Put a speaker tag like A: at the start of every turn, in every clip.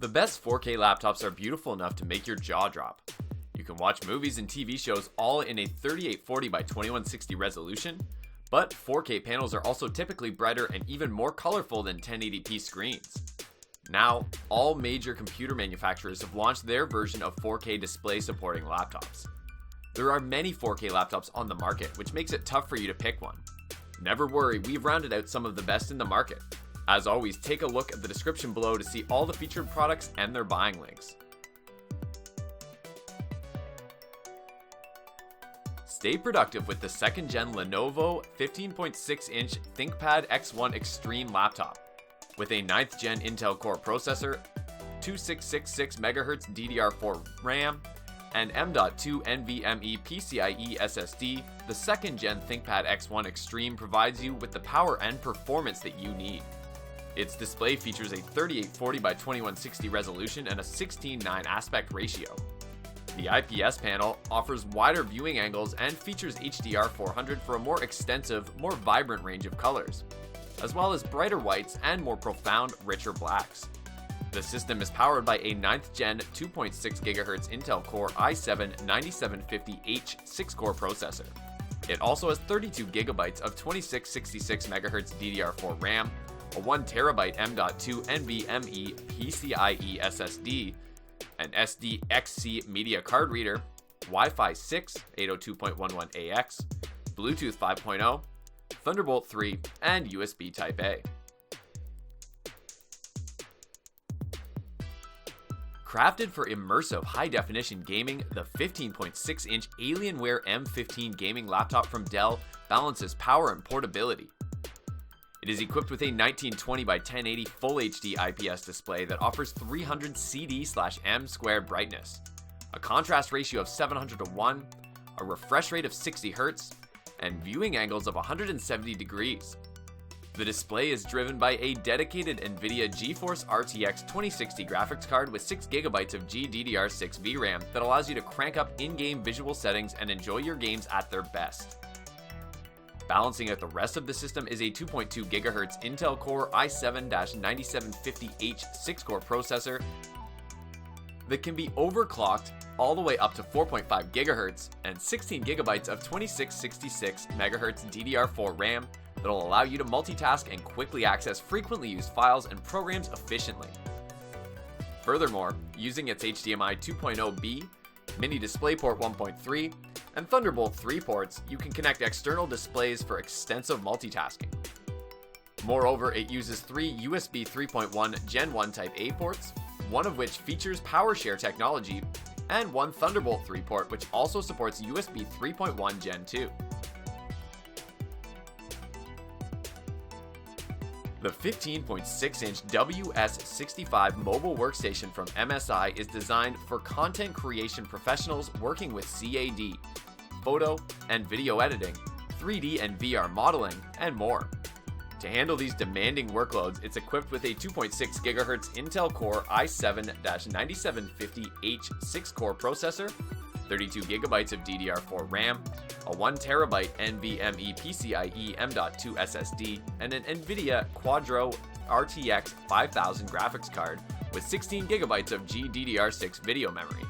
A: The best 4K laptops are beautiful enough to make your jaw drop. You can watch movies and TV shows all in a 3840 by 2160 resolution, but 4K panels are also typically brighter and even more colorful than 1080p screens. Now, all major computer manufacturers have launched their version of 4K display supporting laptops. There are many 4K laptops on the market, which makes it tough for you to pick one. Never worry, we've rounded out some of the best in the market. As always, take a look at the description below to see all the featured products and their buying links. Stay productive with the 2nd gen Lenovo 15.6-inch ThinkPad X1 Extreme laptop. With a 9th gen Intel Core processor, 2666 MHz DDR4 RAM, and M.2 NVMe PCIe SSD, the 2nd gen ThinkPad X1 Extreme provides you with the power and performance that you need. Its display features a 3840 by 2160 resolution and a 16:9 aspect ratio. The IPS panel offers wider viewing angles and features HDR 400 for a more extensive, more vibrant range of colors, as well as brighter whites and more profound, richer blacks. The system is powered by a 9th gen 2.6 GHz Intel Core i7-9750H 6-core processor. It also has 32 GB of 2666 MHz DDR4 RAM, a 1TB M.2 NVMe PCIe SSD, an SDXC media card reader, Wi-Fi 6 802.11ax, Bluetooth 5.0, Thunderbolt 3, and USB Type-A. Crafted for immersive high-definition gaming, the 15.6-inch Alienware M15 gaming laptop from Dell balances power and portability. It is equipped with a 1920 by 1080 Full HD IPS display that offers 300 CD/M squared brightness, a contrast ratio of 700:1, a refresh rate of 60 Hz, and viewing angles of 170 degrees. The display is driven by a dedicated NVIDIA GeForce RTX 2060 graphics card with 6GB of GDDR6 VRAM that allows you to crank up in-game visual settings and enjoy your games at their best. Balancing out the rest of the system is a 2.2 GHz Intel Core i7-9750H 6-core processor that can be overclocked all the way up to 4.5 GHz and 16 GB of 2666 MHz DDR4 RAM that'll allow you to multitask and quickly access frequently used files and programs efficiently. Furthermore, using its HDMI 2.0B, Mini DisplayPort 1.3, and Thunderbolt 3 ports, you can connect external displays for extensive multitasking. Moreover, it uses 3 USB 3.1 Gen 1 Type A ports, one of which features PowerShare technology, and one Thunderbolt 3 port which also supports USB 3.1 Gen 2. The 15.6-inch WS65 mobile workstation from MSI is designed for content creation professionals working with CAD, photo and video editing, 3D and VR modeling, and more. To handle these demanding workloads, it's equipped with a 2.6 GHz Intel Core i7-9750H 6-core processor, 32 GB of DDR4 RAM, a 1TB NVMe PCIe M.2 SSD, and an NVIDIA Quadro RTX 5000 graphics card with 16 GB of GDDR6 video memory.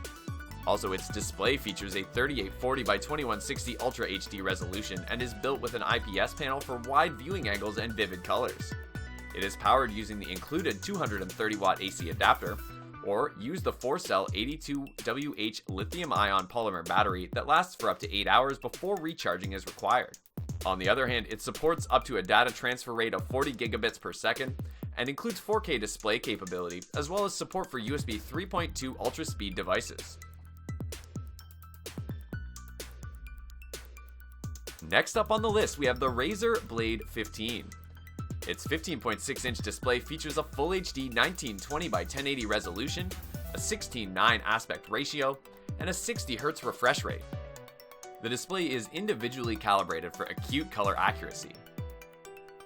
A: Also, its display features a 3840 by 2160 Ultra HD resolution and is built with an IPS panel for wide viewing angles and vivid colors. It is powered using the included 230-watt AC adapter, or use the 4-cell 82WH lithium-ion polymer battery that lasts for up to 8 hours before recharging is required. On the other hand, it supports up to a data transfer rate of 40 gigabits per second and includes 4K display capability, as well as support for USB 3.2 ultra-speed devices. Next up on the list, we have the RAZER Blade 15. Its 15.6-inch display features a Full HD 1920 by 1080 resolution, a 16:9 aspect ratio, and a 60 Hz refresh rate. The display is individually calibrated for acute color accuracy.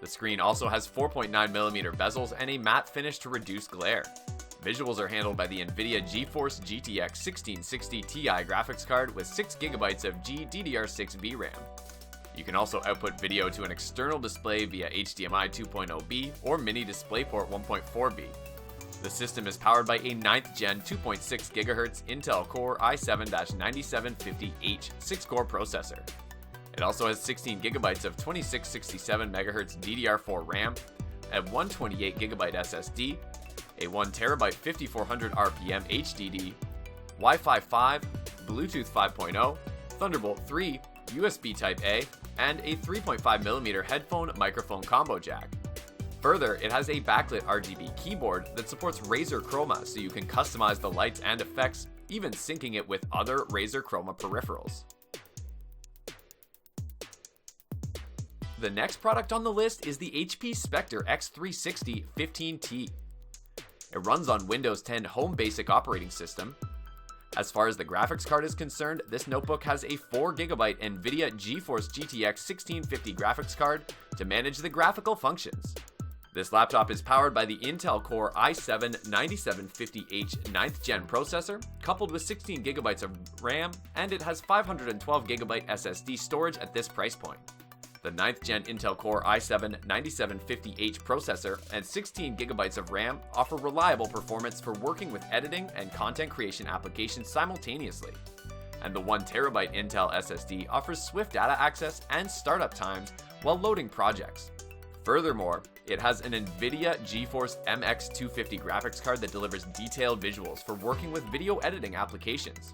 A: The screen also has 4.9mm bezels and a matte finish to reduce glare. Visuals are handled by the NVIDIA GeForce GTX 1660 Ti graphics card with 6GB of GDDR6 VRAM. You can also output video to an external display via HDMI 2.0B or Mini DisplayPort 1.4B. The system is powered by a 9th Gen 2.6 GHz Intel Core i7-9750H 6-core processor. It also has 16 GB of 2667 MHz DDR4 RAM, a 128GB SSD, a 1TB 5400 RPM HDD, Wi-Fi 5, Bluetooth 5.0, Thunderbolt 3, USB Type-A, and a 3.5mm headphone microphone combo jack. Further, it has a backlit RGB keyboard that supports RAZER Chroma, so you can customize the lights and effects, even syncing it with other RAZER Chroma peripherals. The next product on the list is the HP Spectre X360 15T. It runs on Windows 10 Home Basic operating system. As far as the graphics card is concerned, this notebook has a 4GB NVIDIA GeForce GTX 1650 graphics card to manage the graphical functions. This laptop is powered by the Intel Core i7-9750H 9th Gen processor, coupled with 16GB of RAM, and it has 512GB SSD storage at this price point. The 9th Gen Intel Core i7-9750H processor and 16GB of RAM offer reliable performance for working with editing and content creation applications simultaneously. And the 1TB Intel SSD offers swift data access and startup times while loading projects. Furthermore, it has an NVIDIA GeForce MX 250 graphics card that delivers detailed visuals for working with video editing applications.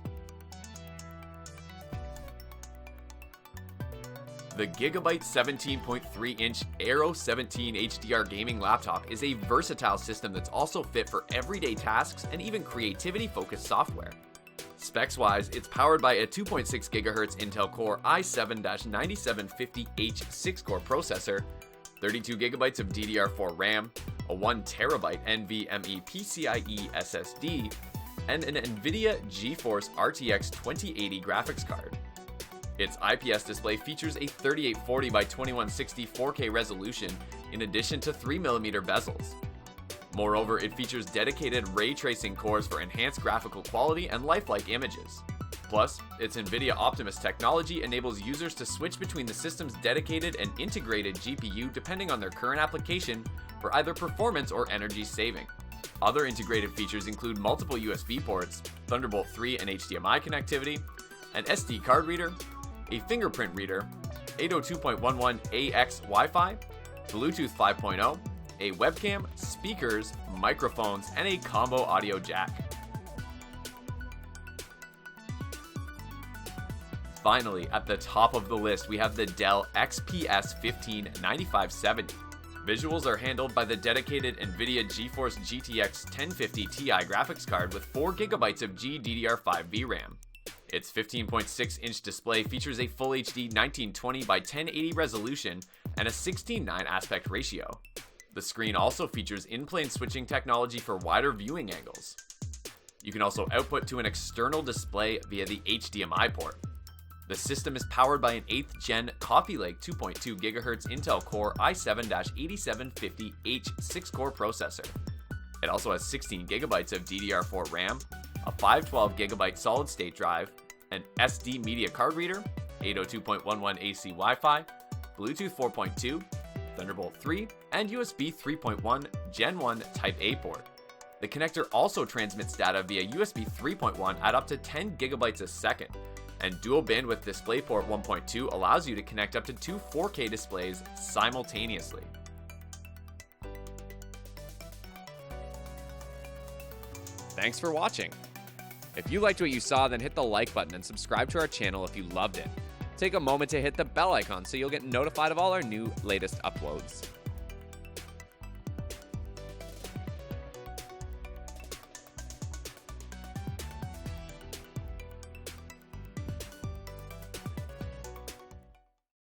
A: The GIGABYTE 17.3-inch Aero 17 HDR gaming laptop is a versatile system that's also fit for everyday tasks and even creativity-focused software. Specs-wise, it's powered by a 2.6 GHz Intel Core i7-9750H 6-core processor, 32GB of DDR4 RAM, a 1TB NVMe PCIe SSD, and an NVIDIA GeForce RTX 2080 graphics card. Its IPS display features a 3840 by 2160 4K resolution in addition to 3mm bezels. Moreover, it features dedicated ray tracing cores for enhanced graphical quality and lifelike images. Plus, its NVIDIA Optimus technology enables users to switch between the system's dedicated and integrated GPU depending on their current application for either performance or energy saving. Other integrated features include multiple USB ports, Thunderbolt 3 and HDMI connectivity, an SD card reader, a fingerprint reader, 802.11ax Wi-Fi, Bluetooth 5.0, a webcam, speakers, microphones, and a combo audio jack. Finally, at the top of the list, we have the Dell XPS 159570. Visuals are handled by the dedicated NVIDIA GeForce GTX 1050 Ti graphics card with 4GB of GDDR5 VRAM. Its 15.6-inch display features a Full HD 1920 by 1080 resolution and a 16:9 aspect ratio. The screen also features in-plane switching technology for wider viewing angles. You can also output to an external display via the HDMI port. The system is powered by an 8th Gen Coffee Lake 2.2 GHz Intel Core i7-8750H 6-core processor. It also has 16GB of DDR4 RAM, a 512GB solid-state drive, an SD media card reader, 802.11 AC Wi-Fi, Bluetooth 4.2, Thunderbolt 3, and USB 3.1 Gen 1 Type-A port. The connector also transmits data via USB 3.1 at up to 10GB a second, and Dual Bandwidth DisplayPort 1.2 allows you to connect up to two 4K displays simultaneously. Thanks for watching. If you liked what you saw, then hit the like button and subscribe to our channel if you loved it. Take a moment to hit the bell icon so you'll get notified of all our new latest uploads.